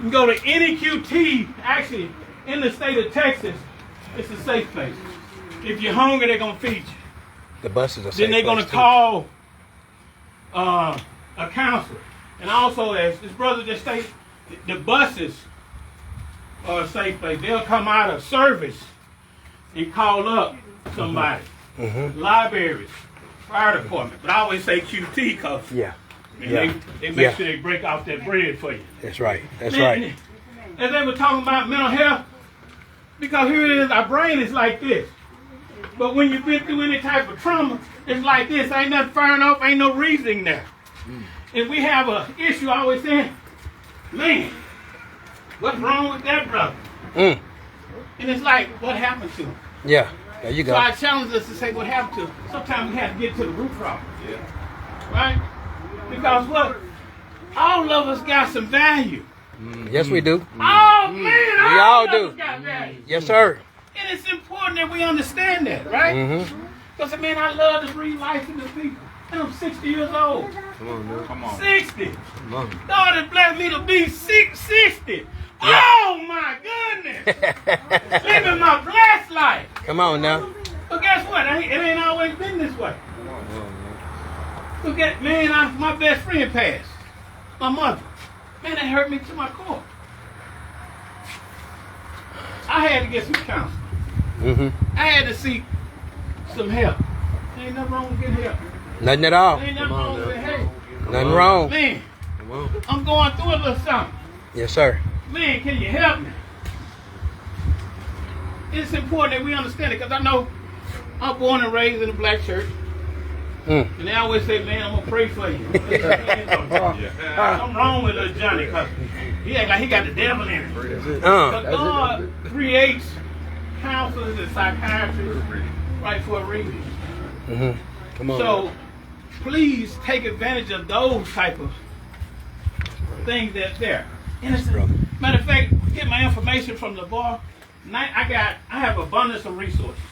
You can go to any QT, actually, in the state of Texas, it's a safe place. If you're hungry, they're going to feed you. The buses are safe. Then they're going to call a counselor. And also, as this brother just stated, the buses are a safe place. They'll come out of service and call up somebody. Libraries, fire department. But I always say QT because they make sure they break off that bread for you. That's right. That's right. As they were talking about mental health, because here it is, our brain is like this. But when you've been through any type of trauma, it's like this. Ain't nothing firing off, ain't no reasoning there. And we have an issue always saying, man, what's wrong with that brother? And it's like, what happened to him? Yeah, there you go. So I challenge us to say what happened to him. Sometimes we have to get to the root problem. Right? Because what? All of us got some value. Yes, we do. Oh, man, we all do. Got value. Yes, sir. And it's important that we understand that, right? Because, man, I love to breathe life into people. And I'm 60 years old. Come on, man. Come on. 60. Come on. God has blessed me to be 60. Yeah. Oh, my goodness. Living my blessed life. Come on now. But guess what? It ain't always been this way. Come on, man. Look at, man, my best friend passed. My mother. Man, that hurt me to my core. I had to get some counseling. I had to seek some help. There ain't nothing wrong with getting help. Nothing at all. There ain't nothing wrong with help. Nothing wrong. Man, I'm going through a little something. Yes, sir. Man, can you help me? It's important that we understand it because I know I'm born and raised in a black church. And they always say, man, I'm going to pray for you. Something wrong with little Johnny because he act like he got the devil in him. But God creates counselors and psychiatrists right for a reason. Come on. So please take advantage of those type of things that's there. Matter of fact, get my information from the bar. I have abundance of resources.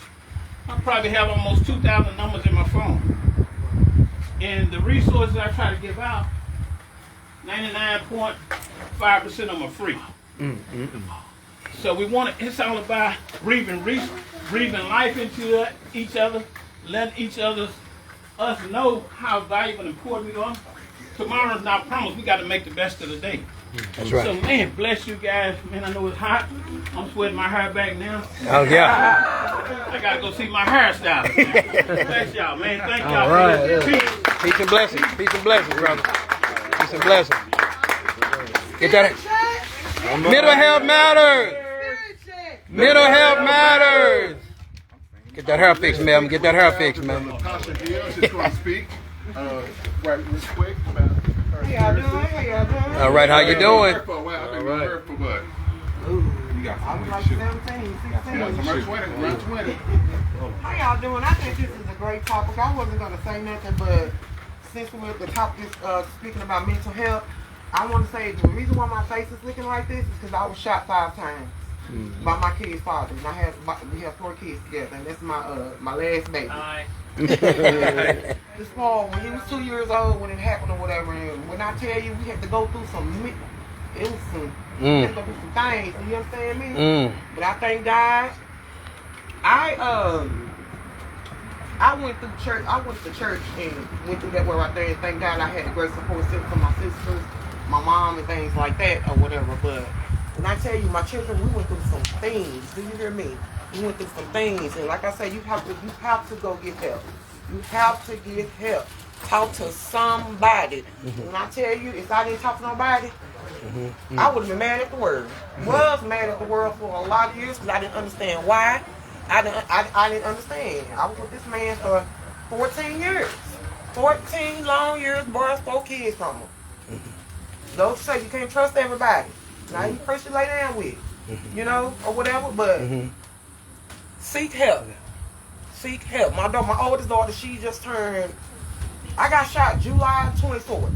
I probably have almost 2,000 numbers in my phone. And the resources I try to give out, 99.5% of them are free. So we want to, it's all about breathing life into each other, letting us know how valuable and important we are. Tomorrow's not promised. We got to make the best of the day. That's right. So, man, bless you guys. Man, I know it's hot. I'm sweating my hair back now. Oh, yeah. I got to go see my hairstylist. Bless y'all, man. Thank y'all all for right. this. Peace. Peace and blessings. Peace and blessings, brother. Peace and blessings. Get that. Mental health matters. Mental health matters. Get that hair fixed, ma'am. Get that hair fixed, ma'am. Natasha here. She's going to speak. Right, real quick. How y'all doing? All right, how you doing? I've been here for what? You got I'm like 17, 16. around 20. How y'all doing? I think this is a great topic. I wasn't going to say nothing, but since we're at the topic speaking about mental health, I want to say the reason why my face is looking like this is because I was shot 5 times by my kid's father. And we have 4 kids together, and that's my last baby. This fall, when he was 2 years old, when it happened or whatever, and when I tell you we had to go through we had to go through some things, you understand me? But I thank God. I went through church. I went to church and went through that way right there, and thank God I had a great support system from my sisters, my mom, and things like that or whatever. But when I tell you, my children, we went through some things. Do you hear me? We went through some things, and like I say, you have to go get help. You have to get help. Talk to somebody. When I tell you, if I didn't talk to nobody, I would have been mad at the world. Was mad at the world for a lot of years because I didn't understand why. I didn't understand. I was with this man for 14 years. 14 long years, boys, 4 kids from him. Don't say you can't trust everybody. Now you person lay down with, you know, or whatever, but seek help. Seek help. My oldest daughter, she just turned, I got shot July 24th.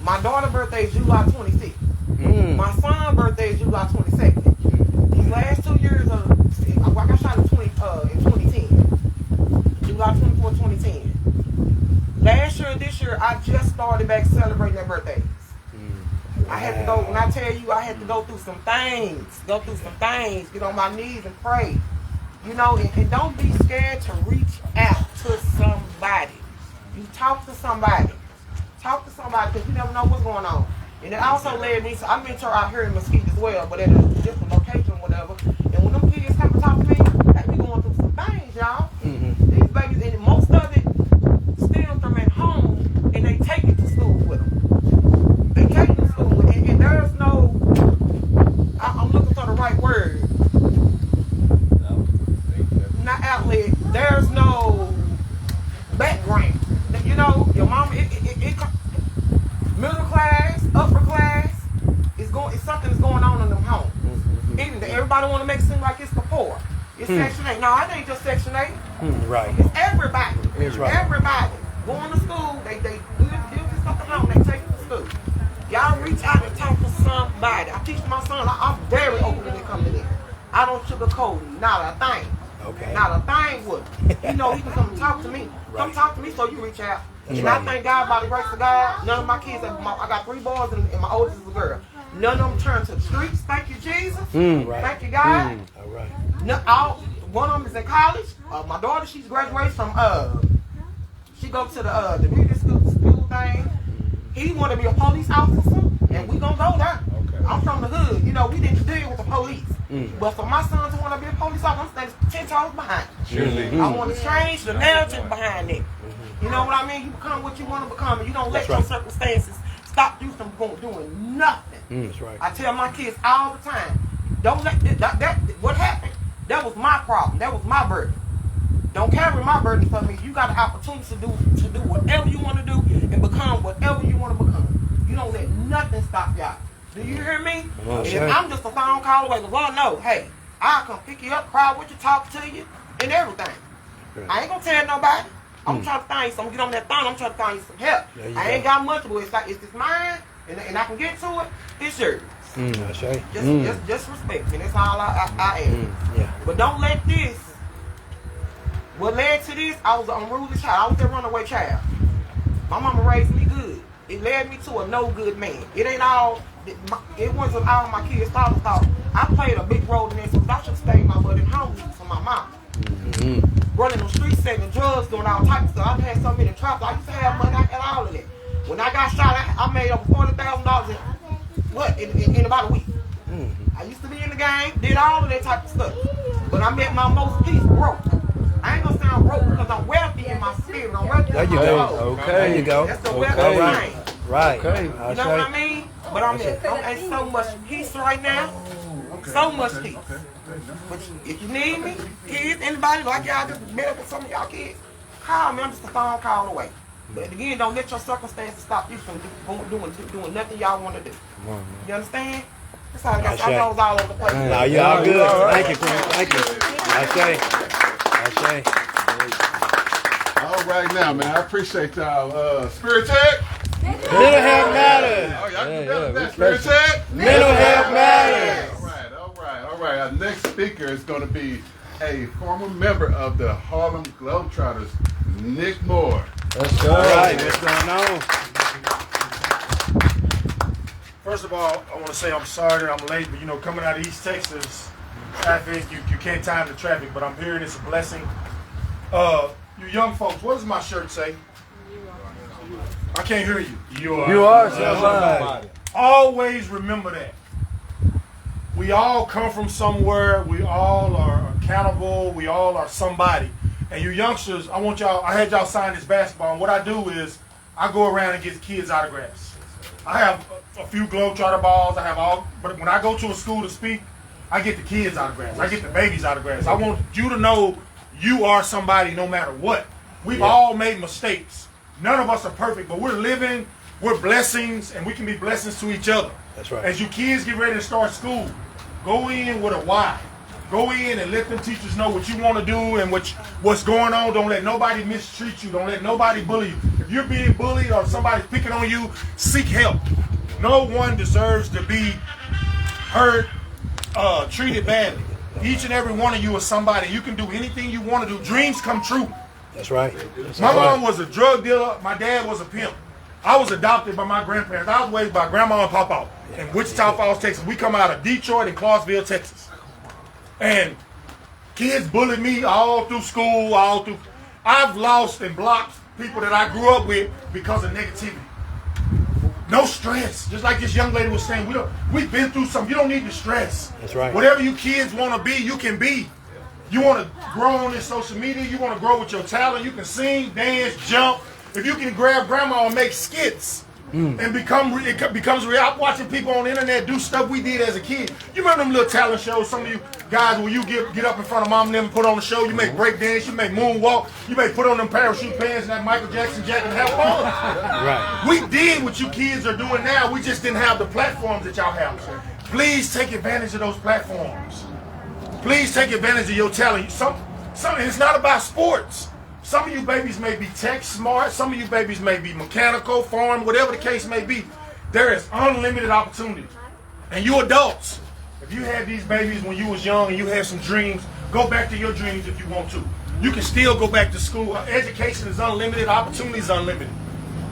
My daughter's birthday is July 26th. My son's birthday is July 22nd. These last 2 years, I got shot in 2010. July 24th, 2010. Last year and this year, I just started back celebrating their birthdays. I had to go, when I tell you I had to go through some things, get on my knees and pray. You know, and don't be scared to reach out to somebody. You talk to somebody. Talk to somebody because you never know what's going on. And it also led me, so I mentor out here in Mesquite as well, but at a different location or whatever. And when them kids come to talk to me, they be going through some things, y'all. These babies, and most of it steals them at home, and they take it to school with them. They take it to school, and there's no, I'm looking for the right word. Not outlet, there's no background. You know, your mama, middle class, upper class, it's something that's going on in them homes. Everybody want to make it seem like it's the poor. It's Section 8. No, it ain't just Section 8. Right. It's everybody. That's right. Everybody. Going to school, they do this stuff at home, they take it to school. Y'all reach out and talk to somebody. I teach my son, I'm very open when they come to this. I don't sugarcoat him, not a thing. Okay. Not a thing with him. You know, he can come and talk to me. Come talk to me so you reach out. That's and right. I thank God, by the grace of God, none of my kids, I got 3 boys and my oldest is a girl. None of them turned to the streets. Thank you, Jesus. Right. Thank you, God. All right. One of them is in college. My daughter, she's graduated from, she goes to the beauty school thing. He want to be a police officer, and we gonna go there. Okay. I'm from the hood. You know, we didn't deal with the police. But for my son to want to be a police officer, I'm standing 10 toes behind. I want to change the narrative behind it. You know what I mean? You become what you want to become, and you don't let your circumstances stop you from doing nothing. That's right. I tell my kids all the time, don't let that what happened, that was my problem. That was my burden. Don't carry my burden for me. You got an opportunity to do whatever you want to do and become whatever you want to become. You don't let nothing stop y'all. Do you hear me? And if I'm just a phone call away, the Lord knows, hey, I'll come pick you up, cry with you, talk to you, and everything. Right. I ain't gonna tell nobody. I'm trying to find you some, get on that phone, I'm trying to find you some help. I ain't got much, but it's like, it's mine, and I can get to it, it's yours. That's right. Just respect me. That's all I am. Yeah. But don't let this. What led to this? I was an unruly child. I was a runaway child. My mama raised me good. It led me to a no good man. It ain't all. It wasn't all my kids' fathers thought. I played a big role in this. So I should have stayed my butt at home for my mom. Running the streets, selling drugs, doing all types of stuff. I had so many traps. I used to have money. I had all of that. When I got shot, I made over $40,000 in about a week. I used to be in the game, did all of that type of stuff. But I met my most peace broke. I ain't gonna sound broke because I'm wealthy in my spirit. I'm wealthy in my soul. Okay. There you go. That's the wealthy thing. Right. You know what I mean? But I'm in so much peace right now. So much peace. But if you need me, kids, anybody, like y'all just met up with some of y'all kids, call me. I'm just a phone call away. But again, don't let your circumstances stop you from doing nothing y'all want to do. You understand? That's all I got. I know it's all over the place. No, you all good. Thank you, friend. Thank you. I say. All right now, man. I appreciate y'all. Spirit check. Mental health matters. Oh, y'all can do that. Spirit check. Mental health matters. All right. Our next speaker is going to be a former member of the Harlem Globetrotters, Nick Moore. Let's go. All right, what's going on? First of all, I want to say I'm sorry that I'm late, but you know, coming out of East Texas, traffic, you can't time the traffic, but I'm here and it's a blessing. You young folks, what does my shirt say? I can't hear you. You are somebody. Always remember that. We all come from somewhere. We all are accountable. We all are somebody. And you youngsters, I had y'all sign this basketball. And what I do is I go around and get kids autographs. I have a few Globetrotter balls. But when I go to a school to speak, I get the kids autographs. I get the babies autographs. I want you to know you are somebody no matter what. We've all made mistakes. None of us are perfect, but we're blessings, and we can be blessings to each other. That's right. As you kids get ready to start school, go in with a why. Go in and let them teachers know what you want to do and what's going on. Don't let nobody mistreat you. Don't let nobody bully you. If you're being bullied or somebody's picking on you, seek help. No one deserves to be hurt, treated badly. Each and every one of you is somebody. You can do anything you want to do. Dreams come true. That's right. My mom was a drug dealer. My dad was a pimp. I was adopted by my grandparents. I was raised by grandma and papa in Wichita Falls, Texas. We come out of Detroit and Clarksville, Texas. And kids bullied me all through school, I've lost and blocked people that I grew up with because of negativity. No stress. Just like this young lady was saying, we've been through something. You don't need to stress. That's right. Whatever you kids want to be, you can be. You want to grow on this social media, you want to grow with your talent, you can sing, dance, jump. If you can grab grandma and make skits and it becomes real. I'm watching people on the internet do stuff we did as a kid. You remember them little talent shows, some of you guys where you get up in front of mom and them and put on a show, you make break dance, you make moonwalk, you may put on them parachute pants and that Michael Jackson jacket and have fun. Right. We did what you kids are doing now, we just didn't have the platforms that y'all have. Please take advantage of those platforms. Please take advantage of your talent. It's not about sports. Some of you babies may be tech smart. Some of you babies may be mechanical, farm, whatever the case may be. There is unlimited opportunity. And you adults, if you had these babies when you was young and you had some dreams, go back to your dreams if you want to. You can still go back to school. Education is unlimited. Opportunity is unlimited.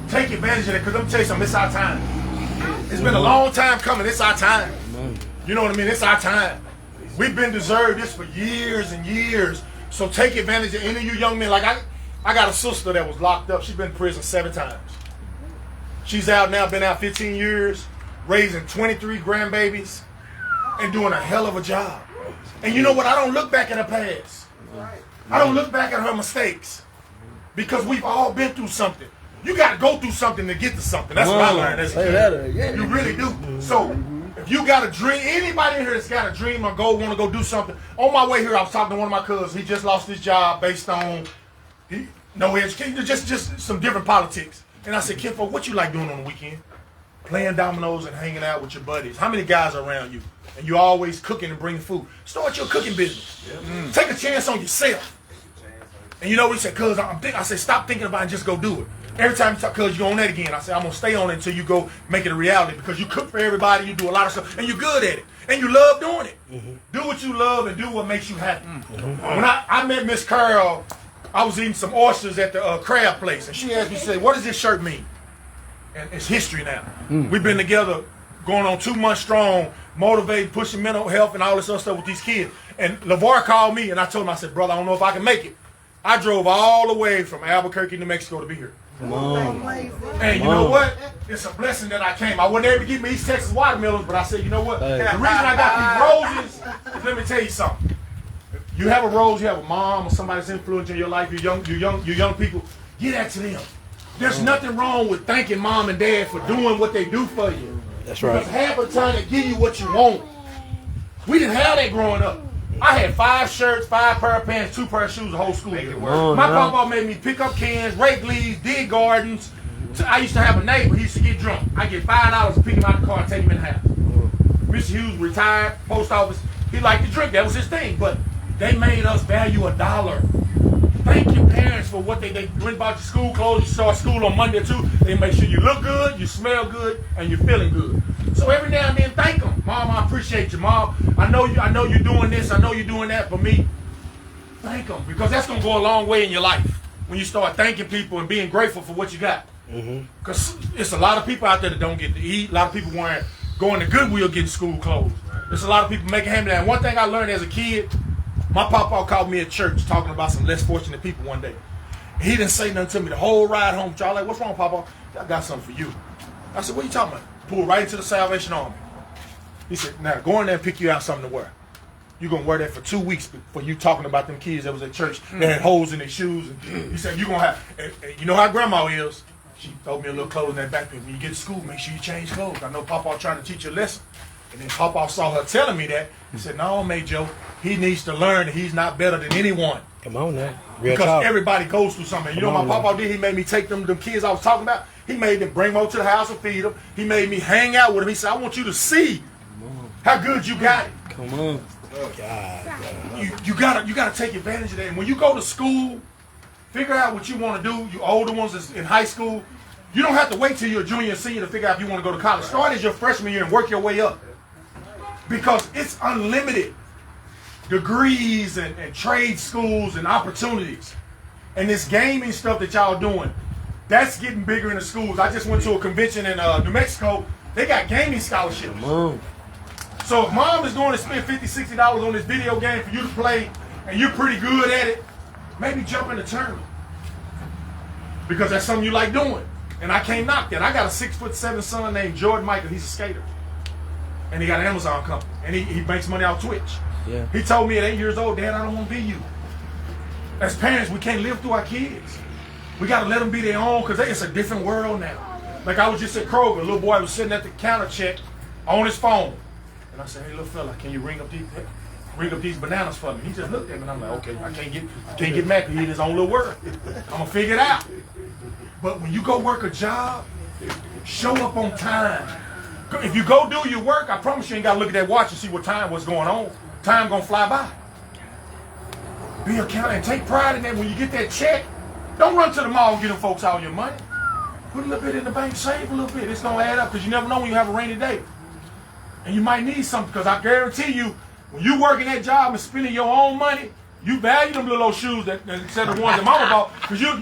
Take advantage of it, because I'm tell you something, it's our time. It's been a long time coming. It's our time. You know what I mean? It's our time. We've been deserved this for years and years. So take advantage of any of you young men. Like I got a sister that was locked up. She's been in prison 7 times. She's out now, been out 15 years, raising 23 grandbabies and doing a hell of a job. And you know what? I don't look back at her past. I don't look back at her mistakes, because we've all been through something. You got to go through something to get to something. That's what I learned as a kid. You really do. So if you got a dream, anybody in here that's got a dream or goal, want to go do something. On my way here, I was talking to one of my cousins. He just lost his job based on no education, just some different politics. And I said, Kinfolk, what you like doing on the weekend? Playing dominoes and hanging out with your buddies. How many guys are around you? And you always cooking and bringing food. Start your cooking business. Take a chance on yourself. And you know what he said? Cuz I said, stop thinking about it and just go do it. Every time you talk, cuz you on that again. I said, I'm going to stay on it until you go make it a reality, because you cook for everybody, you do a lot of stuff, and you're good at it. And you love doing it. Do what you love and do what makes you happy. When I met Miss Carol, I was eating some oysters at the crab place, and she asked me, she said, what does this shirt mean? And it's history now. We've been together going on 2 months strong, motivating, pushing mental health and all this other stuff with these kids. And LeVar called me, and I told him, I said, brother, I don't know if I can make it. I drove all the way from Albuquerque, New Mexico to be here. And you know what? It's a blessing that I came. I wasn't able to get me East Texas watermelons, but I said, you know what? The reason I got these roses is, let me tell you something. You have a rose, you have a mom or somebody that's influencing your life, you young people, get that to them. There's nothing wrong with thanking mom and dad for doing what they do for you. That's right. Because half the time they give you what you want. We didn't have that growing up. I had 5 shirts, 5 pair of pants, 2 pair of shoes the whole school year. My papa made me pick up cans, rake leaves, dig gardens. So I used to have a neighbor, he used to get drunk. I get $5 to pick him out the car and take him in the house. Mr. Hughes retired, post office. He liked to drink, that was his thing. But they made us value $1. Thank your parents for what they went and bought your school clothes. You start school on Monday or Tuesday. They make sure you look good, you smell good, and you're feeling good. So every now and then, thank them. Mom, I appreciate you. Mom, I know you're doing this. I know you're doing that for me. Thank them, because that's going to go a long way in your life when you start thanking people and being grateful for what you got. Because it's a lot of people out there that don't get to eat. A lot of people going to Goodwill getting school clothes. There's a lot of people making hamburgers. And one thing I learned as a kid, my papa called me at church talking about some less fortunate people one day. He didn't say nothing to me the whole ride home. Y'all like, what's wrong, Papa? I got something for you. I said, what are you talking about? Pulled right into the Salvation Army. He said, now go in there and pick you out something to wear. You're going to wear that for 2 weeks for you talking about them kids that was at church. They had holes in their shoes. And he said, you're going to have, and you know how grandma is. She throw me a little clothes in that backpack. When you get to school, make sure you change clothes. I know Papa trying to teach you a lesson. And then Papa saw her telling me that. He said, no, Joe, he needs to learn that he's not better than anyone. Come on now. Real because talk. everybody goes through something. You know what my Papa did? He made me take them kids I was talking about. He made them bring them over to the house and feed them. He made me hang out with them. He said, I want you to see how good you got it. Come on. God. You gotta take advantage of that. And when you go to school, figure out what you want to do. You older ones is in high school. You don't have to wait till you're a junior and senior to figure out if you want to go to college. Start as your freshman year and work your way up. Because it's unlimited degrees and trade schools and opportunities. And this gaming stuff that y'all doing, That's getting bigger in the schools. I just went to a convention in New Mexico. They got gaming scholarships. So if mom is going to spend $50, $60 on this video game for you to play and you're pretty good at it, maybe jump in the tournament. Because that's something you like doing. And I can't knock that. I got a 6'7" son named Jordan Michael. He's a skater. And he got an Amazon company. And he makes money off Twitch. Yeah. He told me at 8 years old, Dad, I don't want to be you. As parents, we can't live through our kids. We got to let them be their own because it's a different world now. Like I was just at Kroger. A little boy was sitting at the counter check on his phone. And I said, hey, little fella, can you ring up these bananas for me? He just looked at me and I'm like, okay, I can't get mad because he in his own little world. I'm going to figure it out. But when you go work a job, show up on time. If you go do your work, I promise you ain't got to look at that watch and see what's going on. Time going to fly by. Be accountable and take pride in that. When you get that check, don't run to the mall and get them folks all your money. Put a little bit in the bank, save a little bit. It's going to add up because you never know when you have a rainy day. And you might need something because I guarantee you, when you working that job and spending your own money, you value them little old shoes that instead of the ones that mama bought. Because you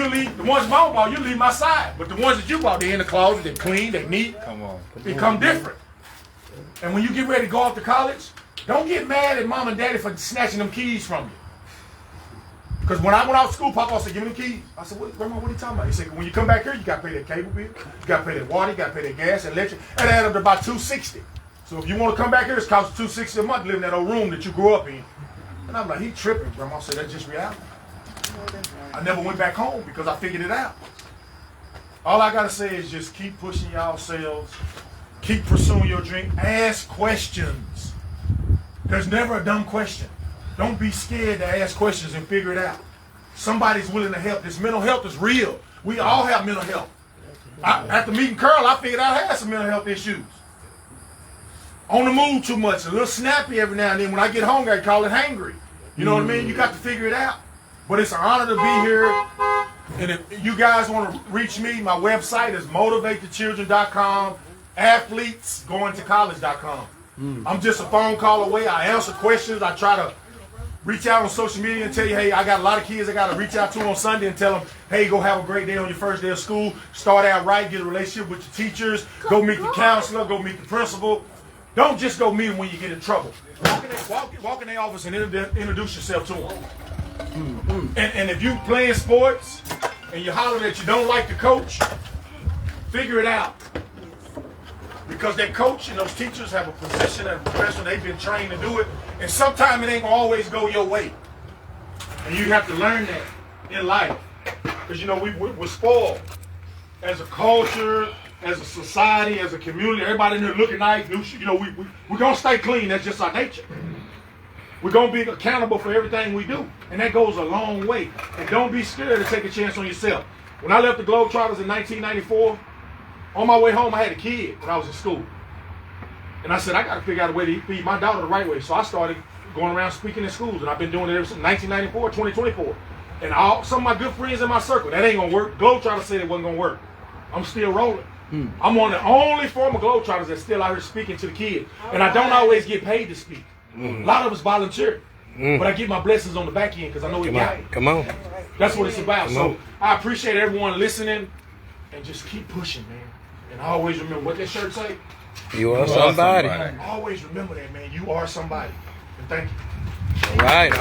leave the ones mama bought, you leave my side. But the ones that you bought, they're in the closet, they're clean, they're neat. They come different. And when you get ready to go off to college, don't get mad at mom and daddy for snatching them keys from you. Because when I went out to school, Papa said, give me the keys. I said, Grandma, what are you talking about? He said, when you come back here, you got to pay that cable bill, you got to pay that water, you got to pay that gas and electric. That added up to about $260. So if you want to come back here, it's cost $260 a month to live in that old room that you grew up in. And I'm like, he tripping, Grandma. I said, that's just reality. I never went back home because I figured it out. All I got to say is just keep pushing y'all selves. Keep pursuing your dream. Ask questions. There's never a dumb question. Don't be scared to ask questions and figure it out. Somebody's willing to help. This mental health is real. We all have mental health. After meeting Carl, I figured out I had some mental health issues. On the move too much, a little snappy every now and then. When I get hungry, I call it hangry. You know what I mean? You got to figure it out. But it's an honor to be here. And if you guys want to reach me, my website is motivatethechildren.com, athletesgoingtocollege.com. I'm just a phone call away. I answer questions. I try to reach out on social media and tell you, hey, I got a lot of kids I got to reach out to on Sunday and tell them, hey, go have a great day on your first day of school. Start out right, get a relationship with your teachers. Go meet the counselor. Go meet the principal. Don't just go meet them when you get in trouble. Walk in their office and introduce yourself to them. And if you playing sports and you're hollering that you don't like the coach, figure it out. Because that coach and those teachers have a position and a profession, they've been trained to do it. And sometimes it ain't gonna always go your way. And you have to learn that in life. Because you know, we're spoiled as a culture, as a society, as a community. Everybody in there looking nice. You know, we're gonna stay clean. That's just our nature. We're gonna be accountable for everything we do. And that goes a long way. And don't be scared to take a chance on yourself. When I left the Globetrotters in 1994, on my way home, I had a kid when I was in school. And I said, I got to figure out a way to feed my daughter the right way. So I started going around speaking in schools. And I've been doing it ever since 1994, 2024. And some of my good friends in my circle, that ain't going to work. Globetrotters said it wasn't going to work. I'm still rolling. I'm one of the only former Globetrotters that's still out here speaking to the kids. And I don't always get paid to speak. A lot of us volunteer. But I get my blessings on the back end because I know we got it. Come on. That's what it's about. So I appreciate everyone listening. And just keep pushing, man. And always remember what that shirt say. You are somebody. Always remember that, man. You are somebody. And thank you. All right.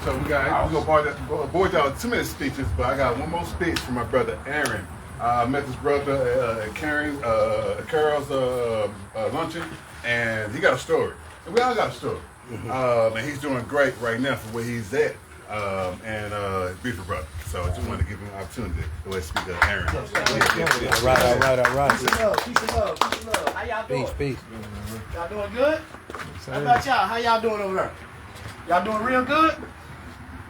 So we're gonna avoid y'all 2 minute speeches, but I got one more speech from my brother Aaron. I met this brother at Carol's luncheon, and he got a story. And we all got a story. And he's doing great right now for where he's at. And beautiful brother. So I just wanted to give him an opportunity to go ahead and speak to Aaron. All right. Peace and love. How y'all doing? Peace. Y'all doing good? How about y'all? How y'all doing over there? Y'all doing real good?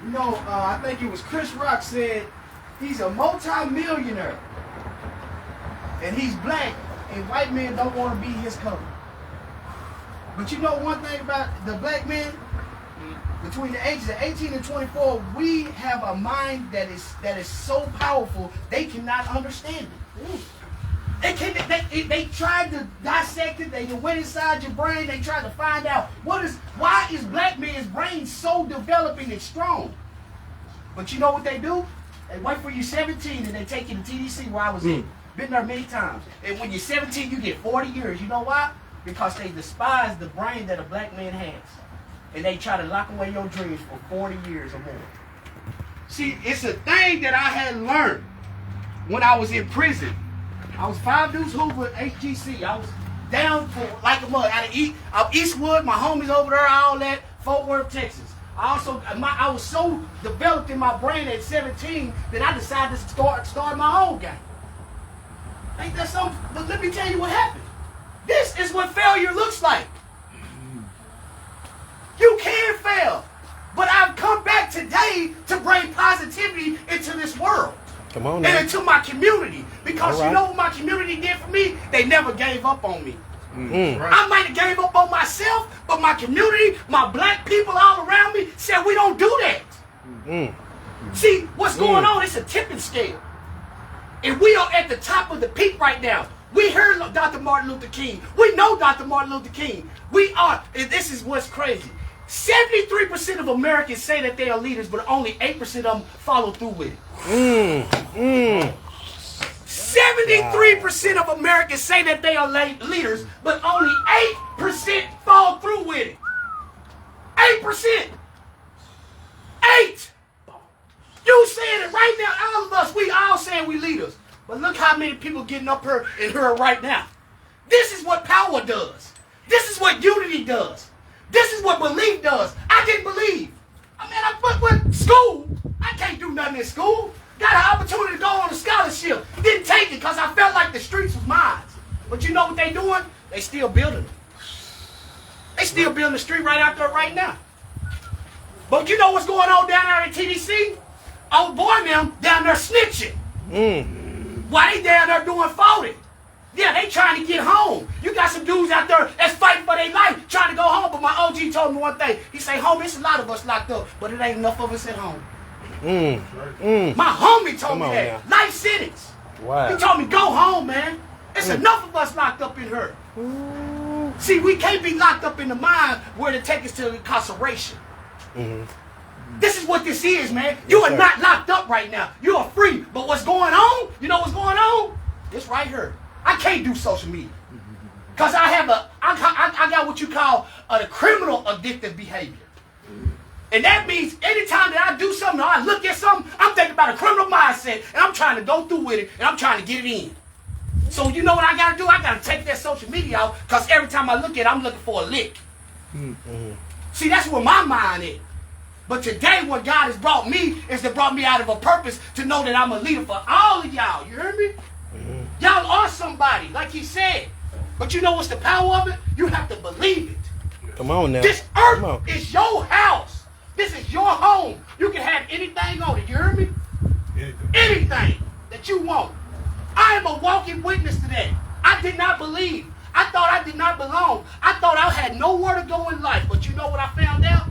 You know, I think it was Chris Rock said he's a multi-millionaire. And he's black, and white men don't want to be his color. But you know one thing about the black men? Between the ages of 18 and 24, we have a mind that is so powerful, they cannot understand it. They tried to dissect it. They went inside your brain. They tried to find out why is black man's brain so developing and strong. But you know what they do? They wait for you 17 and they take you to TDC where I was in. Been there many times. And when you're 17, you get 40 years. You know why? Because they despise the brain that a black man has. And they try to lock away your dreams for 40 years or more. See, it's a thing that I had learned when I was in prison. I was 5 Deuce Hoover, HGC. I was down for like a mother. Out of Eastwood, my homies over there, all that, Fort Worth, Texas. I was so developed in my brain at 17 that I decided to start my own game. Ain't that something? But let me tell you what happened. This is what failure looks like. You can fail. But I've come back today to bring positivity into this world. Come on now. And into my community. Because you know what my community did for me? They never gave up on me. I might have gave up on myself, but my community, my black people all around me said we don't do that. See, what's going on? It's a tipping scale. And we are at the top of the peak right now. We heard Dr. Martin Luther King. We know Dr. Martin Luther King. We are, and this is what's crazy. 73% of Americans say that they are leaders, but only 8% of them follow through with it. 73% of Americans say that they are leaders, but only 8% follow through with it. 8%. 8. You saying it right now, all of us, we all saying we leaders. But look how many people getting up here and here right now. This is what power does. This is what unity does. This is what belief does. I didn't believe. But school, I can't do nothing in school. Got an opportunity to go on a scholarship. Didn't take it because I felt like the streets was mine. But you know what they doing? They still building it. They still building the street right out there right now. But you know what's going on down there at TDC? Old boy and them down there snitching. Why they down there doing 40? Yeah, they trying to get home. You got some dudes out there that's fighting for their life, trying to go home. But my OG told me one thing. He say, homie, it's a lot of us locked up, but it ain't enough of us at home. My homie told me that. Life sentence. Wow. He told me, go home, man. It's enough of us locked up in here. See, we can't be locked up in the mind where they take us to incarceration. This is what this is, man. You are not locked up right now. You are free. But what's going on? You know what's going on? It's right here. I can't do social media. Because I got what you call a criminal addictive behavior. And that means anytime that I do something or I look at something, I'm thinking about a criminal mindset and I'm trying to go through with it and I'm trying to get it in. So you know what I got to do? I got to take that social media out because every time I look at it, I'm looking for a lick. See, that's where my mind is. But today what God has brought me is to brought me out of a purpose to know that I'm a leader for all of y'all. You heard me? Y'all are somebody, like he said. But you know what's the power of it? You have to believe it. Come on now. This earth is your house. This is your home. You can have anything on it. You heard me? Anything that you want. I am a walking witness to that. I did not believe. I thought I did not belong. I thought I had nowhere to go in life. But you know what I found out?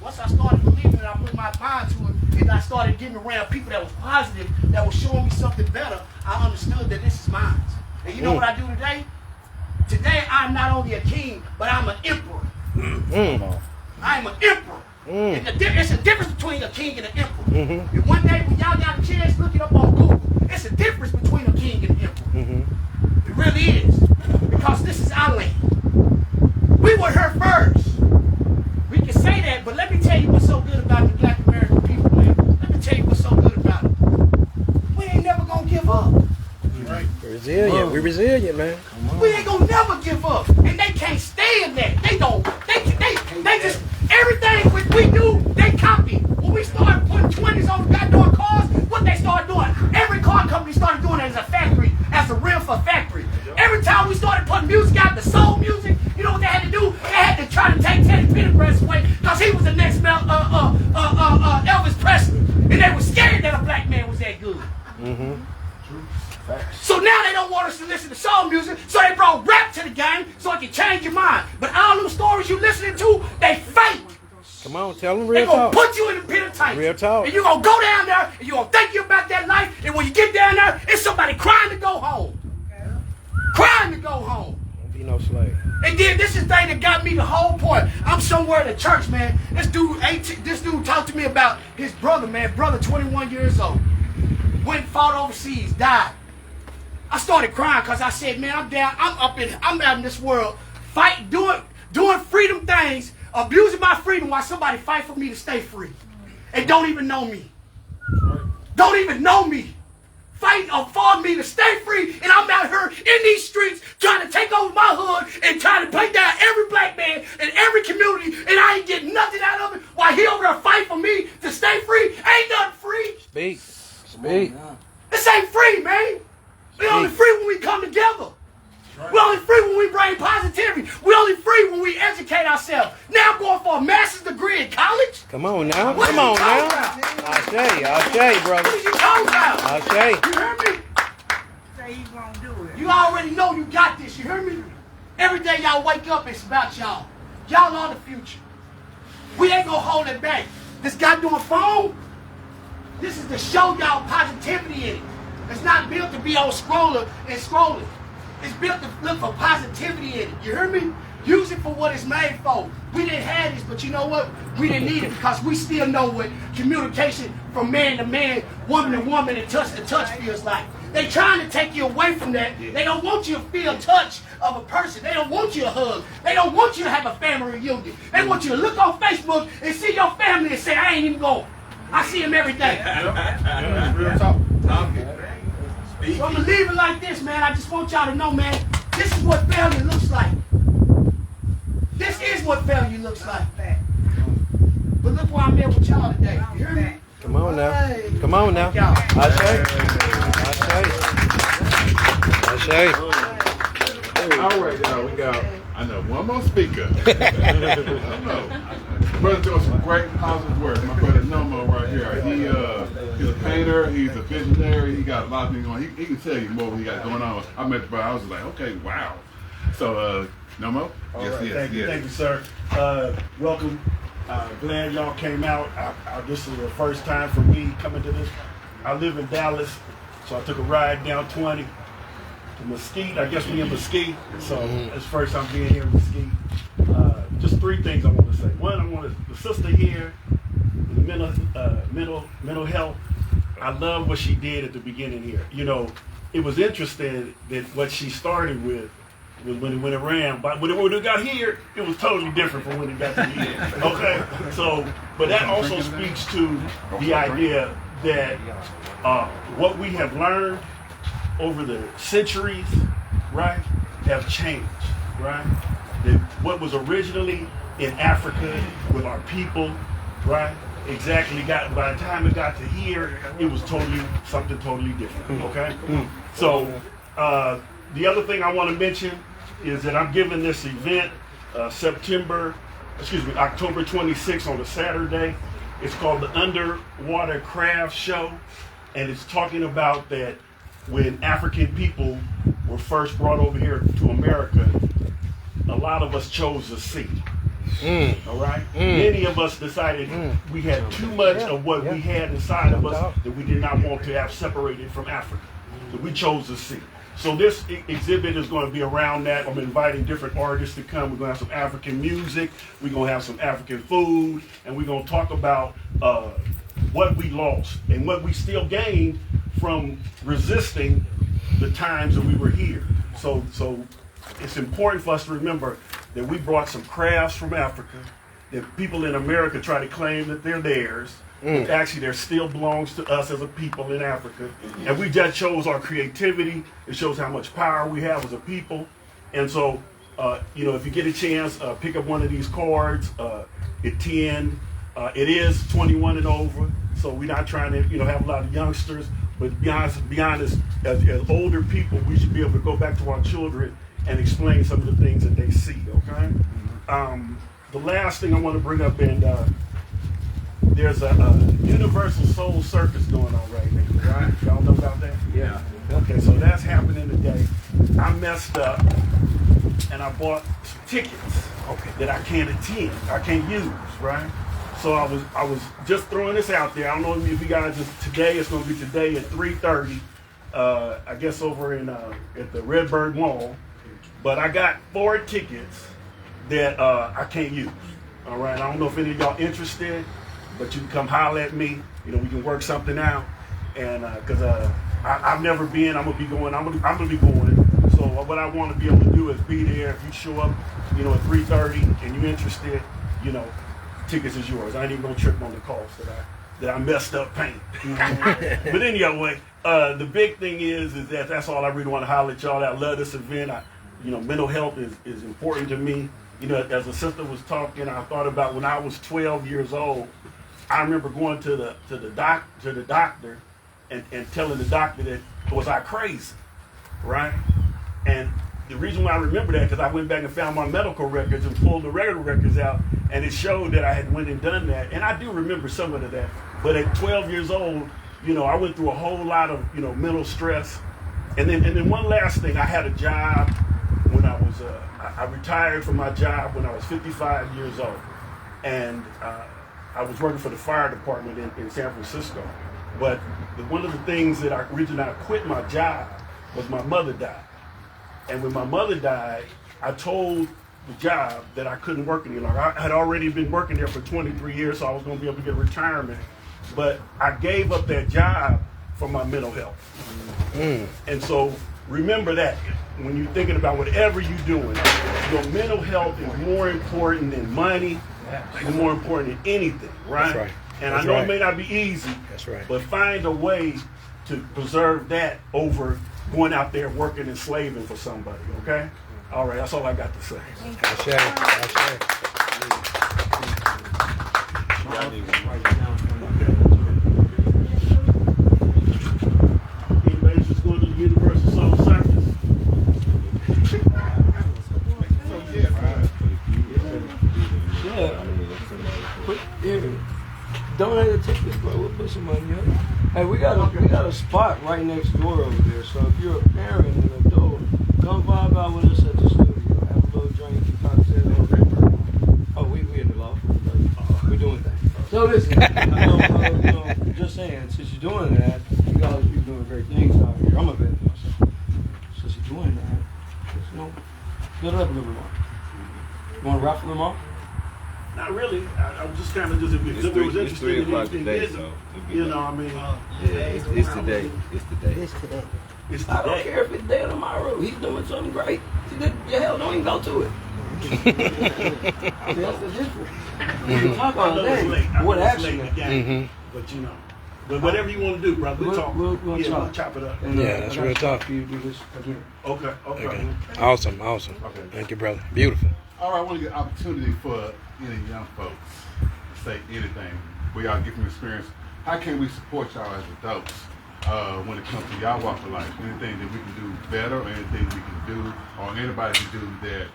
Once I started believing it, I put my mind to it, and I started getting around people that was positive, that was showing me something better, I understood that this is mine. And you know what I do today? Today, I'm not only a king, but I'm an emperor. I'm an emperor. It's a difference between a king and an emperor. And one day, when y'all got a chance, look it up on Google. It's a difference between a king and an emperor. It really is. Because this is our land. We were here first. We can say that, but let me tell you what's so good about the black American people, man. Let me tell you what's so good about it. We ain't never gonna give up. Right. Resilient. We're resilient, man. We ain't gonna never give up. And they can't stand that. They just, everything we do, they copy. When we started putting 20s on goddamn cars, what they started doing, every car company started doing it as a factory, as a rim for factory. Every time we started putting music out, the soul music, you know what they had to do? They had to try to take Teddy Pendergrass away because he was the next Elvis Presley. And they were scared that a black man was that good. So now they don't want us to listen to soul music, so they brought rap to the game so it can change your mind. But all them stories you listening to, they fake. Come on, tell them real talk. They're going to talk. put you in the penitentiary. Real talk. And you're going to go down there, and you're going to think you about that life, and when you get down there, it's somebody crying to go home. thing that got me the whole point. I'm somewhere in the church, man. This dude talked to me about his brother, man. Brother, 21 years old. Went and fought overseas, died. I started crying because I said, man, I'm down. I'm out in this world, fighting, doing freedom things, abusing my freedom while somebody fight for me to stay free. And don't even know me. Don't even know me. Fighting for me to stay free, and I'm out here in these streets trying to take over my hood and trying to play down every black man in every community, and I ain't getting nothing out of it while he over there fighting for me to stay free. Ain't nothing free. Speak. This ain't free, man. We only free when we come together. We only free when we bring positivity. We only free when we educate ourselves. Now I'm going for a master's degree in college. Come on now. What Come are you on talking now. about? I'll show you, brother. What are you talking about? I'll show you. You hear me? Say you gonna do it. You already know you got this. You hear me? Every day y'all wake up, it's about y'all. Y'all are the future. We ain't gonna hold it back. This guy doing phone, this is to show y'all positivity in it. It's not built to be on scroller and scrolling. It's built to look for positivity in it. You hear me? Use it for what it's made for. We didn't have this, but you know what? We didn't need it because we still know what communication from man to man, woman to woman, and touch to touch feels like. They trying to take you away from that. They don't want you to feel touch of a person. They don't want you to hug. They don't want you to have a family reunion. They want you to look on Facebook and see your family and say, I ain't even going. I see him every day. Real talk. So I'm gonna leave it like this, man. I just want y'all to know, man, this is what failure looks like. This is what failure looks like. But look where I'm at with y'all today. You hear me? Come on now. Come on now. I'll show you. I'll show you. All right, y'all. We got, I know, one more speaker. I know. Brother doing some great positive work. My brother Nomo right here. He's a painter. He's a visionary. He got a lot of things going on. He can tell you more what he got going on. I met the brother. I was like, okay, wow. So, Nomo? Thank you, sir. Welcome. Glad y'all came out. This is the first time for me coming to this. I live in Dallas, so I took a ride down 20 to Mesquite. I guess we in Mesquite, so it's the first time being here in Mesquite. Just three things I want to say. One, I want the sister here, the mental health. I love what she did at the beginning here. You know, it was interesting that what she started with was when it ran, but when it got here, it was totally different from when it got to here. Okay, so but that also speaks to the idea that what we have learned over the centuries, right, have changed, right? That what was originally in Africa with our people, right, exactly by the time it got to here, it was something totally different, okay? So the other thing I want to mention is that I'm giving this event October 26th on a Saturday. It's called the Underwater Craft Show, and it's talking about that when African people were first brought over here to America, a lot of us chose the sea. All right? Many of us decided we had too much of what we had inside of us that we did not want to have separated from Africa. So we chose the sea. So this exhibit is going to be around that. I'm inviting different artists to come. We're going to have some African music. We're going to have some African food. And we're going to talk about what we lost and what we still gained from resisting the times that we were here. So it's important for us to remember that we brought some crafts from Africa, that people in America try to claim that they're theirs. Actually, there still belongs to us as a people in Africa. And we just chose our creativity. It shows how much power we have as a people. And so, if you get a chance, pick up one of these cards, attend. It is 21 and over, so we're not trying to, have a lot of youngsters. But to be honest, as older people, we should be able to go back to our children and explain some of the things that they see, okay? The last thing I want to bring up, and there's a Universal Soul Circus going on right now, right? Y'all know about that? Yeah. Okay, so that's happening today. I messed up, and I bought some tickets that I can't attend, I can't use, right? So I was just throwing this out there. I don't know if you guys, today, it's going to be today at 3:30, I guess over in at the Redbird Mall. But I got 4 tickets that I can't use. All right, I don't know if any of y'all interested, but you can come holler at me. You know, we can work something out. And because I've never been, I'm gonna be going. I'm gonna be going. So what I want to be able to do is be there. If you show up, you know, at 3:30 and you're interested, you know, tickets is yours. I ain't even gonna trip on the cost that I messed up paying. But anyway, the big thing is that that's all I really want to holler at y'all. I love this event. You know, mental health is important to me. You know, as a sister was talking, I thought about when I was 12 years old. I remember going to the doctor and telling the doctor that was I crazy, right? And the reason why I remember that because I went back and found my medical records and pulled the regular records out, and it showed that I had went and done that. And I do remember some of that. But at 12 years old, you know, I went through a whole lot of, you know, mental stress. And then one last thing, I had a job when I was I retired from my job when I was 55 years old, and I was working for the fire department in San Francisco. But one of the things that I quit my job was my mother died. And when my mother died, I told the job that I couldn't work any longer. I had already been working there for 23 years, so I was going to be able to get retirement. But I gave up that job for my mental health. And so remember that when you're thinking about whatever you're doing, your mental health is more important than money. It's more important than anything, right? That's right. And I know it may not be easy, but find a way to preserve that over going out there working and slaving for somebody, okay? All right, that's all I got to say. Anybody just going to the Universal Soul Circus? Donate a ticket, bro. We'll put some money up. Hey, we got a spot right next door over there. So if you're a parent and an adult, come vibe out with us at the studio. Have a little drink, cocktail. Oh, we in the law. We're doing things. So listen, just saying, since you're doing that, you guys be doing great things out here. I'm a vet myself. Since you're doing that, just, you know, build it up a little bit more. You want to raffle them off? Not really. I was just kind of if it was interesting in anything business, you know, I mean. It's today. I don't care if it's day or tomorrow. He's doing something great. Hell, don't even go to it. That's the difference. You talk all day. What action? But you know. But whatever you want to do, brother, we'll chop it up. Yeah, that's real tough. You do this again. Okay. Awesome. Okay. Thank you, brother. Beautiful. All right, I want to get an opportunity for any young folks to say anything. We y'all get from experience. How can we support y'all as adults when it comes to y'all walk of life? Anything that we can do better, or anything we can do, or anybody can do that.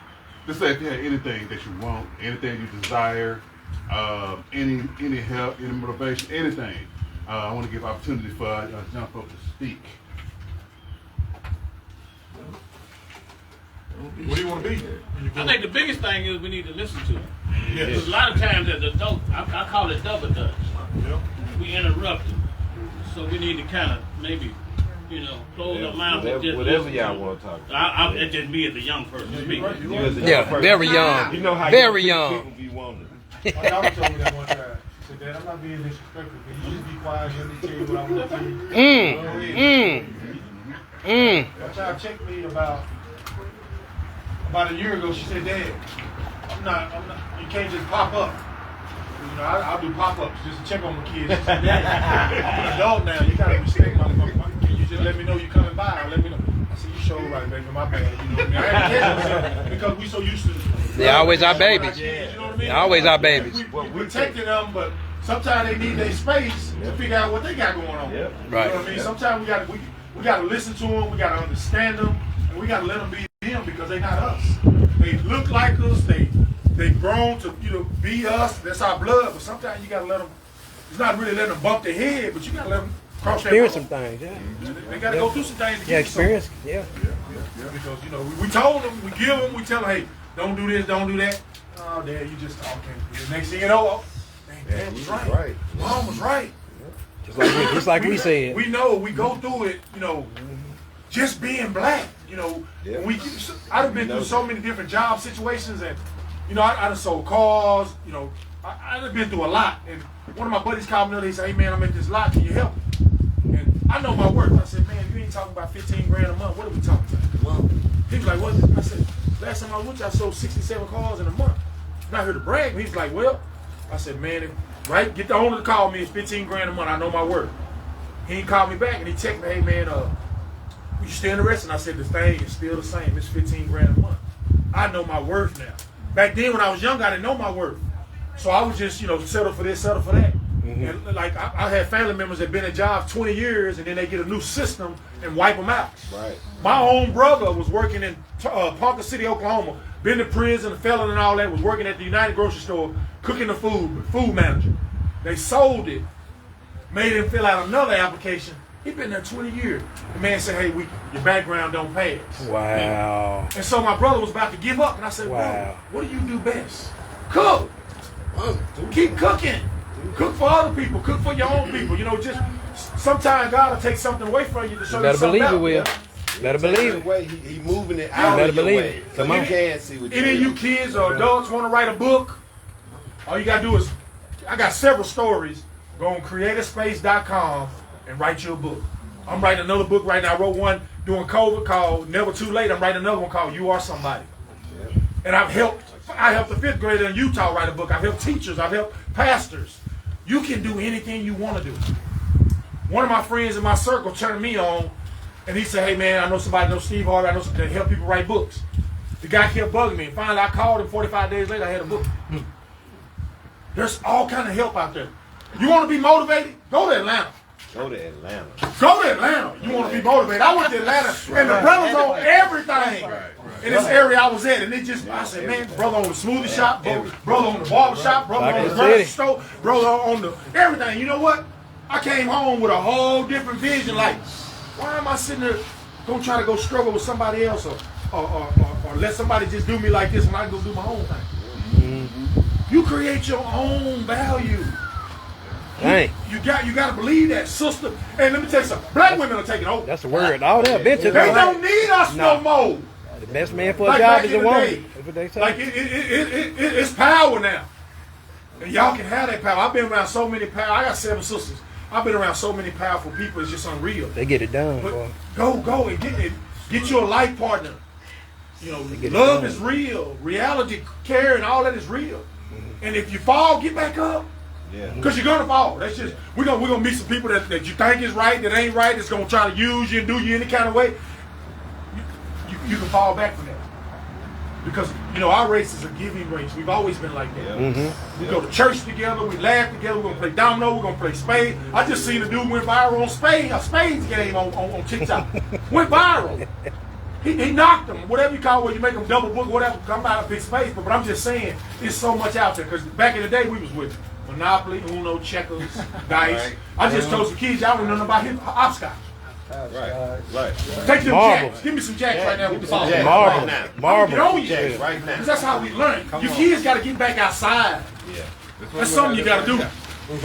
Just say if you had anything that you want, anything you desire, any help, any motivation, anything. I want to give opportunity for young folks to speak. What do you want to be? I think the biggest thing is we need to listen to it. Yes. Because a lot of times as adults, I call it double dutch. We interrupt it. So we need to kind of maybe, you know, close our mouth and just whatever listen. y'all want to talk about. That's just me as a young person speaking. Very young. You know how Very people young. be wanting. My daughter told me that one time. She said, Dad, I'm not being disrespectful. Can you just be quiet and let me tell you what I want to tell you? One time checked me about a year ago. She said, Dad, I'm not, you can't just pop up. You know, I'll do pop-ups just to check on my kids. She said, Dad, I'm an adult now. You gotta respect my can you just let me know you're coming by or let me know? I said, you sure right, baby, my bad. You know what I mean? I had to catch myself because we so used to They always our babies. You know what I mean? They always our babies. We protecting them, but sometimes they need their space to figure out what they got going on. Yep. Right. You know what I mean? Sometimes we gotta listen to them, we gotta understand them, and we gotta let them be them because they not us. They look like us. They grown to be us. That's our blood. But sometimes you gotta let them. It's not really letting them bump their head, but you gotta let them cross that. Experience some things, yeah. They gotta go through some things. To Yeah, get experience, yeah. Because we told them, we give them, we tell them, hey, don't do this, don't do that. Oh, Dad, you just talking. The next thing you know, Dad was right. Mom was right. Just like we said. We know we go through it. Just being black. I've been through so many different job situations, and You know, I done sold cars. You know, I done been through a lot. And one of my buddies called me the other day. He said, "Hey man, I'm at this lot. Can you help me?" And I know my worth. I said, "Man, you ain't talking about 15 grand a month. What are we talking about?" He was like, "What?" I said, "Last time I went, I sold 67 cars in a month." Not here to brag. He's like, "Well," I said, "Man, right? Get the owner to call me. It's 15 grand a month. I know my worth." He ain't called me back, and he texted me, "Hey man, you still interested?" And I said, "The thing is still the same. It's 15 grand a month. I know my worth now. Back then when I was young, I didn't know my worth. So I was just, settle for this, settle for that." And like I had family members that been at jobs 20 years, and then they get a new system and wipe them out. Right. My own brother was working in Ponca City, Oklahoma, been to prison, a felon and all that, was working at the United Grocery Store, cooking the food manager. They sold it, made him fill out another application. He been there 20 years. The man said, "Hey, your background don't pass." Wow. And so my brother was about to give up, and I said, Wow. "Bro, what do you do best? Cook. Keep cooking. Cook for other people. Cook for your own people. Just sometimes God will take something away from you to show you Better something believe it, else. Will. Better believe it. Way he moving it Yeah. out Better of your believe way. it. So Come you on. can see what Any of you kids or adults want to write a book, all you got to do is, I got several stories. Go on creatorspace.com and write your book. I'm writing another book right now. I wrote one during COVID called Never Too Late. I'm writing another one called You Are Somebody. And I helped a fifth grader in Utah write a book. I've helped teachers. I've helped pastors. You can do anything you want to do. One of my friends in my circle turned me on, and he said, "Hey man, I know somebody knows Steve Harvey. I know somebody that help people write books." The guy kept bugging me. And finally, I called him. 45 days later, I had a book. There's all kind of help out there. You want to be motivated? Go to Atlanta. Go to Atlanta. Go to Atlanta. You want to be motivated? I went to Atlanta, and the brothers on everything in this area I was at, and I said, "Man, brother on the smoothie shop, brother on the barber shop, brother on the grocery store, brother on the everything." You know what? I came home with a whole different vision. Like, why am I sitting there gonna try to go struggle with somebody else, or let somebody just do me like this when I can go do my own thing? You create your own value. Dang. You got to believe that, sister. And let me tell you something. Black women are taking over. That's the word. All that been to They don't need us no more. The best man for a Like job back is in a the woman. day. That's what they say. Like it's power now, and y'all can have that power. I've been around so many power. I got 7 sisters. I've been around so many powerful people. It's just unreal. They get it done, But boy. go and get you a life partner. get it Love done. is real. Reality, care, and all that is real. And if you fall, get back up. Yeah. Because you're gonna fall. That's just we're gonna meet some people that you think is right, that ain't right, that's gonna try to use you and do you any kind of way. You can fall back from that. Because our race is a giving race. We've always been like that. We go to church together, we laugh together, we're gonna play domino, we're gonna play spades. I just seen a dude went viral on spades game on TikTok. Went viral. He knocked them, whatever you call it, where you make them double book, whatever, come out of big space. But I'm just saying, there's so much out there. Because back in the day, we was with Monopoly, Uno, checkers, dice. Right. I just told some kids, y'all don't know about hopscotch. Right. Take them Marble. jacks. Give me some jacks right now with the ball. jacks. Marble. Right now. Marble. Get on you. Jacks right now. Because that's how we learn. Your kids got to get back outside. Yeah. That's something you got to do.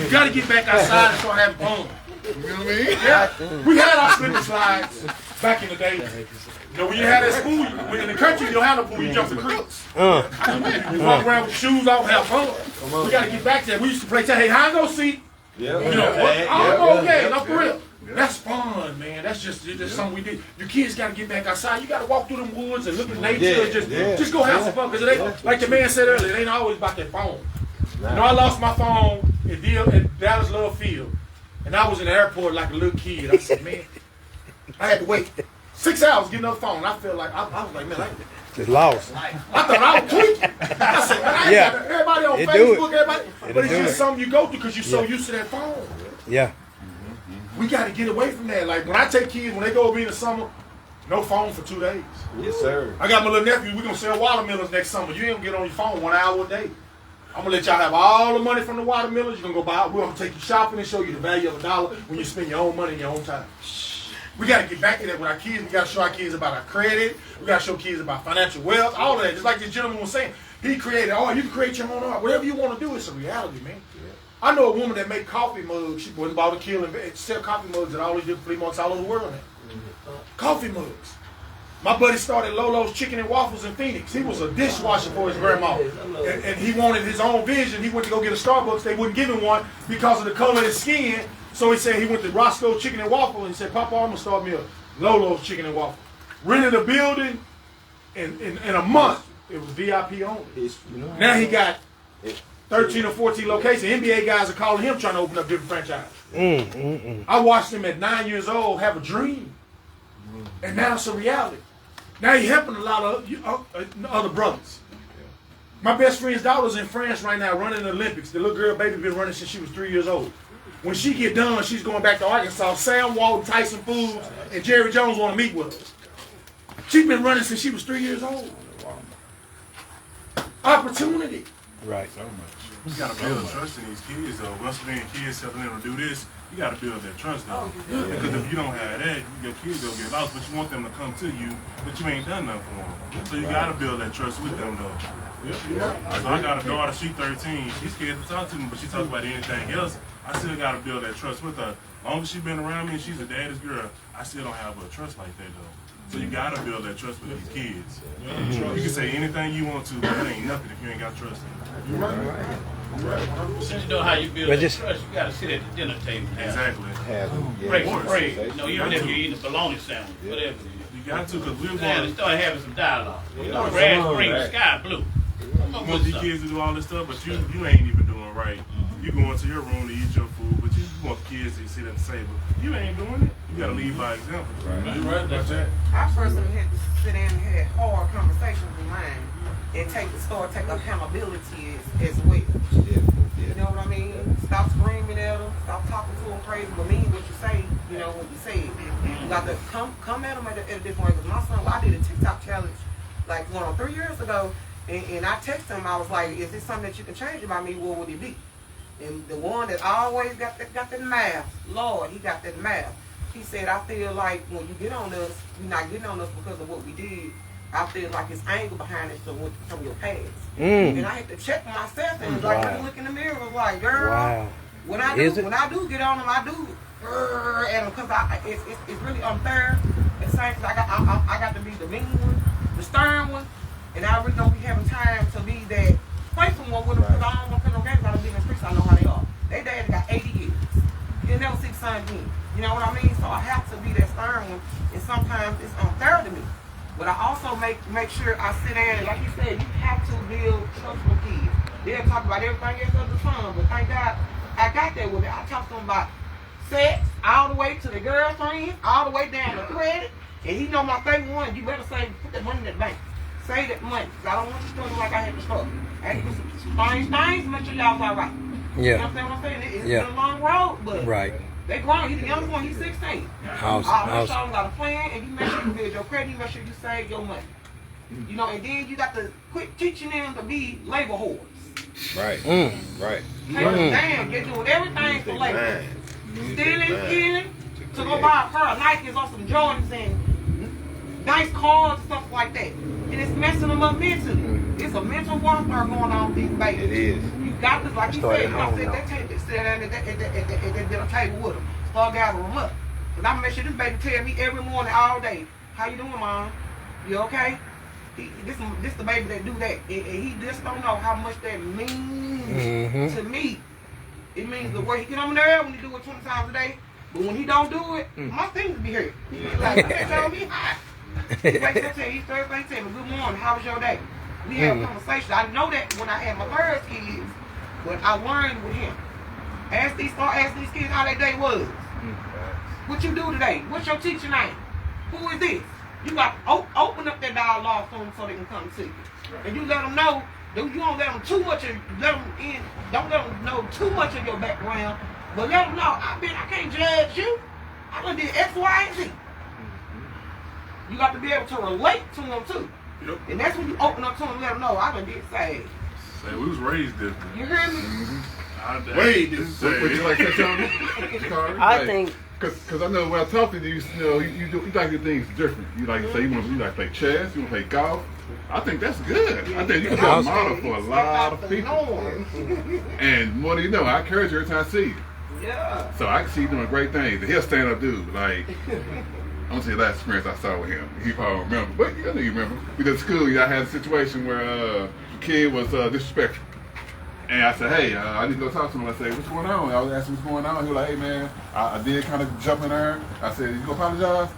You got to get back outside and start having fun. You know what I mean? Yeah. We had our slipper slides back in the day. When you had that school, when in the country you don't have no pool, you jump the creeks. You walk around with shoes off, have fun. We got to get back to that. We used to play tag. Hey, hide go seat. Yeah. Okay, no for real. That's fun, man. That's just something we did. Your kids got to get back outside. You got to walk through them woods and look at nature and just go have some fun. Because it ain't, like the man said earlier, it ain't always about that phone. I lost my phone at Dallas Love Field, and I was in the airport like a little kid. I said, man, I had to wait 6 hours to get another phone. I felt like I was like, man, Just lost. I thought I was tweaking. I said, man, I ain't got everybody on It do Facebook, it. everybody. But it's do just it. something you go through because you're so used to that phone. Yeah. We got to get away from that. Like when I take kids, when they go over in the summer, no phone for 2 days. Yes, sir. I got my little nephew. We're going to sell watermelons next summer. You ain't going to get on your phone 1 hour a day. I'm going to let y'all have all the money from the watermelons. You're going to go buy. We're going to take you shopping and show you the value of $1 when you spend your own money in your own time. We got to get back to that with our kids. We got to show our kids about our credit. We got to show kids about financial wealth, all of that. Just like this gentleman was saying, he created art. You can create your own art. Whatever you want to do, it's a reality, man. Yeah. I know a woman that make coffee mugs. She went and bought a kilo and sell coffee mugs at all these different flea markets all over the world now. Coffee mugs. My buddy started Lolo's Chicken and Waffles in Phoenix. He was a dishwasher for his grandma. And he wanted his own vision. He went to go get a Starbucks. They wouldn't give him one because of the color of his skin. So he said he went to Roscoe's Chicken and Waffle and said, Papa, I'm going to start me a Lolo's Chicken and Waffle. Rented a building in a month. It was VIP only. Now he got 13 or 14 locations. NBA guys are calling him trying to open up different franchises. I watched him at 9 years old have a dream. And now it's a reality. Now he's helping a lot of other brothers. My best friend's daughter's in France right now running the Olympics. The little girl baby been running since she was 3 years old. When she get done, she's going back to Arkansas. Sam Walton, Tyson Foods, and Jerry Jones want to meet with her. She's been running since she was 3 years old. Opportunity. Right. So much. You gotta build trust in these kids though. Once being kids telling them to do this, you gotta build that trust though. Because if you don't have that, your kids will get lost, but you want them to come to you, but you ain't done nothing for them. So you gotta build that trust with them though. So I got a daughter, she's 13, she's scared to talk to me, but she talks about anything else. I still gotta build that trust with her. As long as she's been around me and she's a daddy's girl, I still don't have a trust like that though. So you gotta build that trust with these kids. You can say anything you want to, but it ain't nothing if you ain't got trust in it. Since you know how you build that trust, you got to sit at the dinner table. Exactly. Pray. You know, even if you're eating a bologna sandwich, whatever it is. You got to, because we're And going start having some dialogue. Grass green, sky blue. you want these kids to do all this stuff, but you ain't even doing right. You go into your room to eat your food, but you want the kids to sit at the table. You ain't doing it. You got to lead by example. Right. That's it. I personally had to sit down and have hard conversations with mine and take accountability as well. You know what I mean? Stop screaming at them, stop talking to them crazy, but mean what you say, you know, what you say. You got to come at them at a different way. Because my son, I did a TikTok challenge like 3 years ago, and I texted him, I was like, is this something that you can change about me? What would it be? And the one that always got that math, Lord, he got that math. He said, I feel like when you get on us, you're not getting on us because of what we did. I feel like it's anger behind it from your past. And I had to check myself and like I look in the mirror, was like, girl, when I do get on them, I do and because it's really unfair. At the same time, I got to be the mean one, the stern one, and I really don't be having time to be that playful one with them because I don't want to play no games. I don't be in the streets. I know how they are. They dad got 80 years. He'll never see the sun again. You know what I mean? So I have to be that stern one, and sometimes it's unfair to me. But I also make sure I sit down and, like you said, you have to build trust with kids. They'll talk about everything else under the sun, but thank God I got that with it. I talk to them about sex, all the way to the girlfriend, all the way down to credit. And he know my favorite one. You better put that money in the bank. Save that money. Because I don't want you feeling like I had to struggle. I had to put some things, make sure y'all's all right. Yeah. You understand what I'm saying? It's been a long road, but they grown. He's the youngest one. He's 16. Awesome. I got a plan, and you make sure you build your credit. You make sure you save your money. You know, and then you got to quit teaching them to be labor whores. Right. Right. Damn, they're doing everything for labor. Stealing, to go buy a pair of Nikes or some Jordans and nice cars and stuff like that. And it's messing them up mentally. It's a mental warfare going on with these babies. It is. You got to, like you said, you got to sit down at that dinner table with them. Start gathering them up. Because I make sure this baby tell me every morning, all day, how you doing, Mom? You okay? This the baby that do that. And he just don't know how much that means to me. It means the way he get on there when he do it 20 times a day. But when he don't do it, my fingers be hurt. He's like, you can't tell me hot. He wakes up and he's Thursday, tell me, good morning, how was your day? We have a conversation. I know that when I had my first kids, but I learned with him. Ask these kids how their day was. What you do today? What's your teacher name? Who is this? You got to open up that dialogue for them so they can come see you. And you let them know. You don't let them too much. Don't let them know too much of your background. But let them know. I can't judge you. I done did X, Y, and Z. You got to be able to relate to them too. Yep. And that's when you open up to them and let them know I done did saved. Say we was raised different. You hear me? Way different. Would you like to touch on it? I think. Because I know when I talk to you, you like to do things different. You like to say you like to play chess, you want to play golf. I think that's good. I think you can be a model for a lot of people. And more than you know, I encourage you every time I see you. Yeah. So I can see you doing great things. He'll stand up dude. Like, I'm gonna say the last experience I saw with him. He probably don't remember, but I know you remember. We did school. I had a situation where the kid was disrespectful. And I said, hey, I need to go talk to him. I said, what's going on? I was asking what's going on. He was like, hey, man, I did kind of jump in there. I said, you gonna apologize?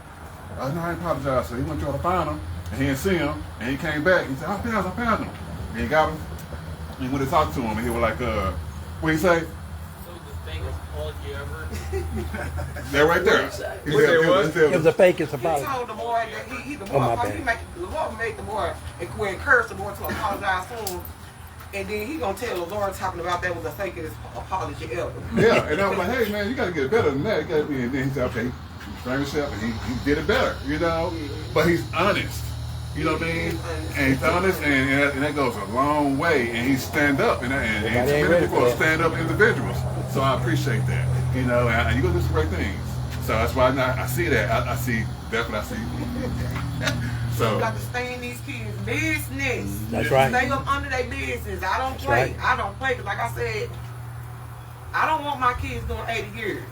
No, I ain't apologize. So he went to try to find him, and he didn't see him, and he came back. He said, I found him. And he got him. And he went to talk to him, and he was like, what he say? So the thing is all you ever. They're right there. It was a fake. It's a He problem. told the boy that he the boy, Oh, my bad. the boy made the boy encourage the boy to apologize to him. And then he gonna tell Lord talking about that was the fakest apology ever. Yeah, and I was like, hey, man, you got to get it better than that. You gotta be, and then he said, okay, he framed himself, and he did it better, you know? But he's honest, you know what I mean? And he's honest, and that goes a long way, and he's stand up, and it's really for stand-up individuals. So I appreciate that, you know, and you go do some great things. So that's why I see that. I see, that's what I see. So you got to stay in these kids' business. That's right. Stay up under their business. I don't play. Right. I don't play because, like I said, I don't want my kids doing 80 years.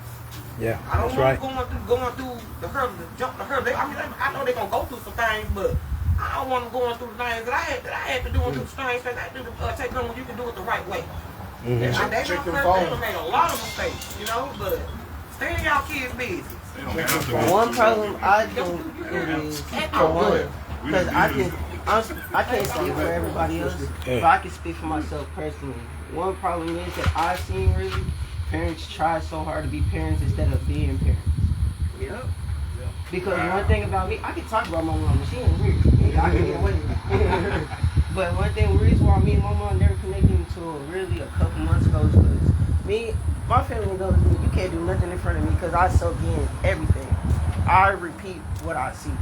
Yeah, I don't that's want right. them going through the hurdle, the jump the hurdle. I know they're gonna go through some things, but I don't want them going through the things that I had to do through the things that I do to take them when you can do it the right way. Mm-hmm. They done made a lot of mistakes, you know, but stay in y'all kids' business. One problem I think is for one, because I can't speak for everybody else, but I can speak for myself personally. One problem is that I've seen really parents try so hard to be parents instead of being parents. Yep. Because one thing about me, I can talk about my mom. She ain't here. I can get away with it. But one thing, the reason why me and my mom never connected until really a couple months ago is because my family goes, you can't do nothing in front of me because I soak in everything. I repeat what I see.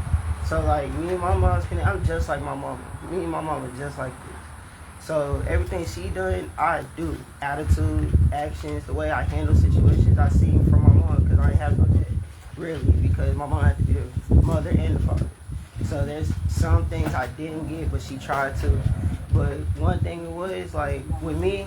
So like me and my mom's connected. I'm just like my mama. Me and my mama just like this. So everything she done, I do. Attitude, actions, the way I handle situations, I see from my mom because I ain't have no dad. Really, because my mom had to be the mother and the father. So there's some things I didn't get, but she tried to. But one thing was, like, with me,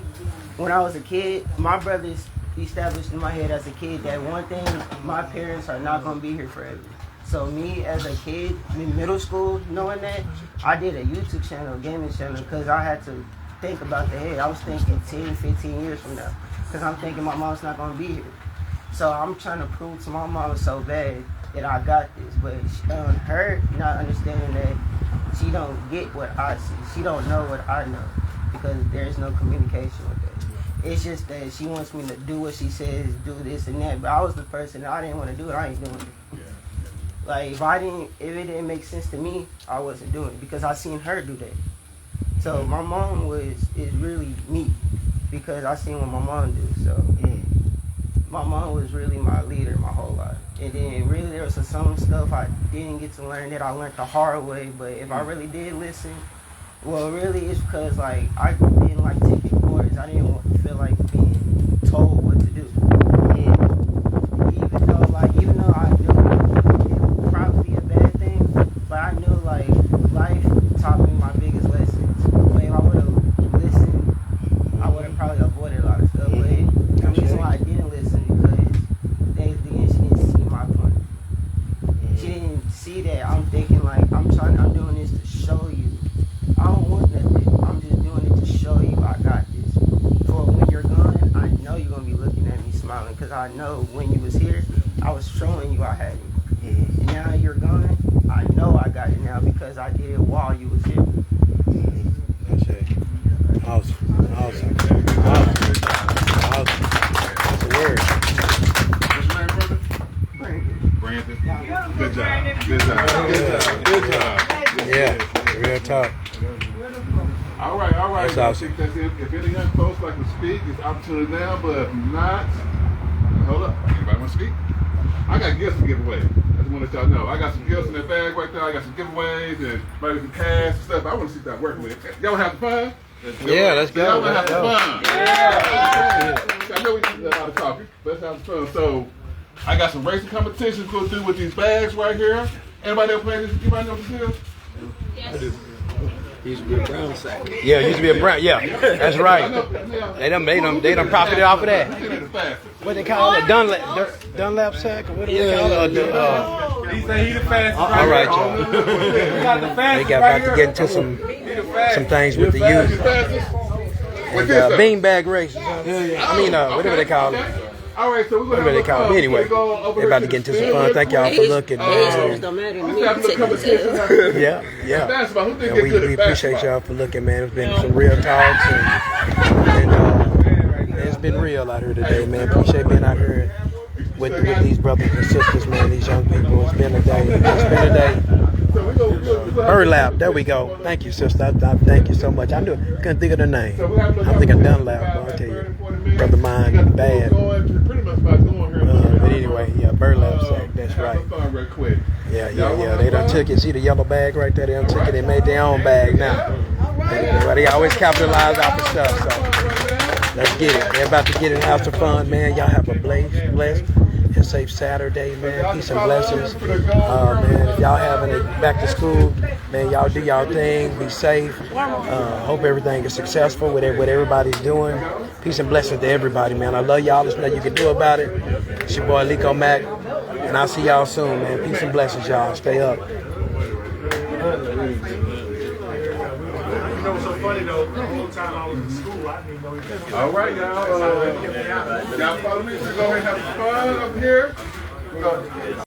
when I was a kid, my brothers established in my head as a kid that one thing, my parents are not going to be here forever. So me as a kid in middle school, knowing that, I did a YouTube channel, a gaming channel, because I had to think about the head. I was thinking 10, 15 years from now, because I'm thinking my mom's not going to be here. So I'm trying to prove to my mom so bad that I got this, but her not understanding that she don't get what I see. She don't know what I know because there's no communication with that. It's just that she wants me to do what she says, do this and that. But I was the person that I didn't want to do it. I ain't doing it. Like if it didn't make sense to me, I wasn't doing it because I seen her do that. So my mom is really me because I seen what my mom do. So. My mom was really my leader my whole life. And then really there was some stuff I didn't get to learn that I learned the hard way. But if I really did listen, well really it's because like I didn't like taking orders. I didn't feel like being told what to do. And even though I knew it would probably be a bad thing, but I knew like life taught me my biggest lessons. But if I would have listened, I would have probably avoided a lot of stuff. But the reason why I didn't listen she didn't see my point. She didn't see that I'm thinking like I'm doing this to show you. I don't want nothing. I'm just doing it to show you I got this. For when you're gone, I know you're gonna be looking at me smiling because I know when you was here, I was showing you I had it. And now you're gone, I know I got it now because I did it while you was here. That's it. Awesome. That's a word. Brandon. Good job. Yeah, real talk. All right. That's awesome. I think if any young folks like to speak, it's opportunity now, but if not, hold up. Anybody want to speak? I got gifts to give away. I just want to let y'all know. I got some gifts in that bag right there. I got some giveaways and maybe some cash and stuff. I want to see that working with it. Y'all want to have fun? Yeah, let's go. Y'all want to have some fun? Yeah. I know we need a lot of coffee. Let's have some fun. So, I got some racing competitions to do with these bags right here. Anybody else playing this? Anybody know what this is? Yes. Used to be a brown sack. Yeah, used to be a brown. Yeah, that's right. They done profited off of that. What they call it? Dunlap sack? What do they call it? He said he the fastest. All right, y'all. We got the They fastest got right about to here. get into some things with the youth. And beanbag races. I mean, whatever they call it. All right, so we're Whatever they call it. Anyway, they're about to get into some fun. Thank y'all for looking. Age don't matter to me. You take the tell. Yeah. And we appreciate y'all for looking, man. It's been some real talks. And it's been real out here today, man. Appreciate being out here with these brothers and sisters, man. These young people. It's been a day. It's been a day. Burlap, there we go. Thank you, sister. I thank you so much. I couldn't think of the name. I'm thinking Dunlap, but I'll tell you, brother mine, bad. But anyway, yeah, burlap sack. That's right. Yeah. They done took it. See the yellow bag right there? They done took it. They made their own bag now. They always capitalize off of stuff. So let's get it. They're about to get in house of fun, man. Y'all have a blessed and safe Saturday, man. Peace and blessings. Man, if y'all having it back to school, man, y'all do y'all thing. Be safe. Hope everything is successful with what everybody's doing. Peace and blessings to everybody, man. I love y'all. There's nothing you can do about it. It's your boy Lico Mac, and I'll see y'all soon, man. Peace and blessings, y'all. Stay up. You know what's so funny though? The whole time I was in school, I didn't even know he was. All right, y'all. Y'all follow me. So go ahead and have some fun up here.